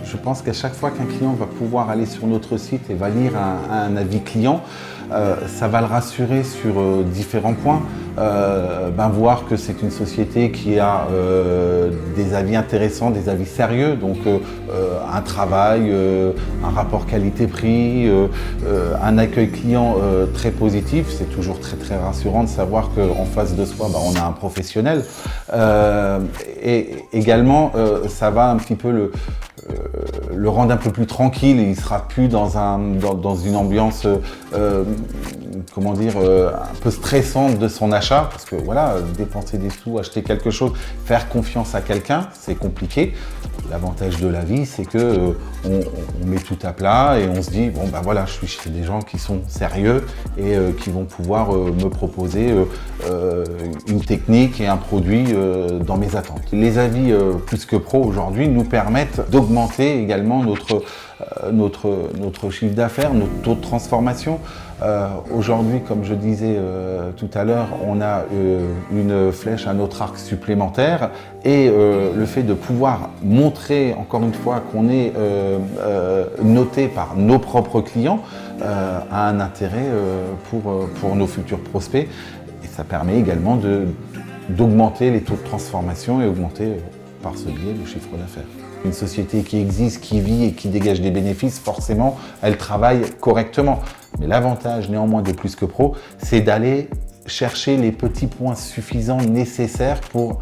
Je pense qu'à chaque fois qu'un client va pouvoir aller sur notre site et va lire un avis client, ça va le rassurer sur différents points. Voir que c'est une société qui a des avis intéressants, des avis sérieux, donc un travail, un rapport qualité-prix, un accueil client très positif. C'est toujours très très rassurant de savoir qu'en face de soi, on a un professionnel. Et également, ça va un petit peu le rendre un peu plus tranquille. Il ne sera plus dans une ambiance un peu stressante de son achat, parce que voilà, dépenser des sous, acheter quelque chose, faire confiance à quelqu'un, c'est compliqué. L'avantage de la vie, c'est que on met tout à plat et on se dit je suis chez des gens qui sont sérieux et qui vont pouvoir me proposer une technique et un produit dans mes attentes. Les avis Plus que Pro aujourd'hui nous permettent d'augmenter également notre chiffre d'affaires, notre taux de transformation. Aujourd'hui, comme je disais tout à l'heure, on a une flèche à notre arc supplémentaire et le fait de pouvoir montrer encore une fois qu'on est noté par nos propres clients a un intérêt pour nos futurs prospects, et ça permet également d'augmenter les taux de transformation et augmenter par ce biais le chiffre d'affaires. Une société qui existe, qui vit et qui dégage des bénéfices, forcément, elle travaille correctement. Mais l'avantage néanmoins de Plus que Pro, c'est d'aller chercher les petits points suffisants nécessaires pour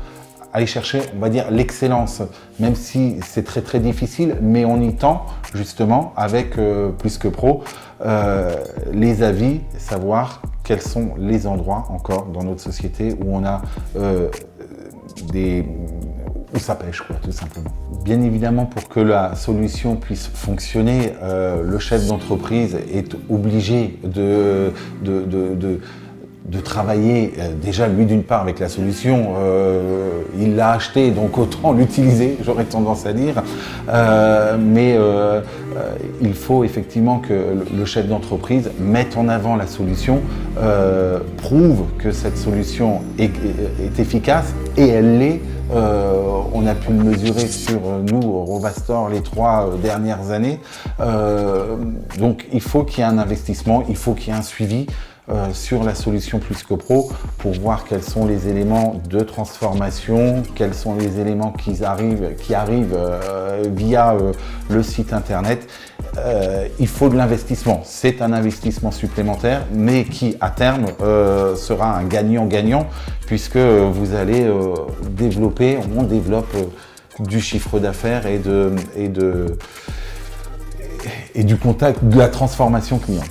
aller chercher, on va dire, l'excellence. Même si c'est très très difficile, mais on y tend justement avec Plus que Pro. Les avis, savoir quels sont les endroits encore dans notre société où on a où ça pêche, tout simplement. Bien évidemment, pour que la solution puisse fonctionner, le chef d'entreprise est obligé de travailler déjà lui d'une part avec la solution, il l'a acheté donc autant l'utiliser, j'aurais tendance à dire, mais il faut effectivement que le chef d'entreprise mette en avant la solution, prouve que cette solution est efficace, et elle l'est. On a pu le mesurer sur nous, Rovastor, les 3 dernières années. Donc il faut qu'il y ait un investissement, il faut qu'il y ait un suivi sur la solution Plus que Pro pour voir quels sont les éléments de transformation, quels sont les éléments qui arrivent via le site internet. Il faut de l'investissement. C'est un investissement supplémentaire, mais qui à terme sera un gagnant-gagnant, puisque vous allez on développe du chiffre d'affaires et du contact, de la transformation client.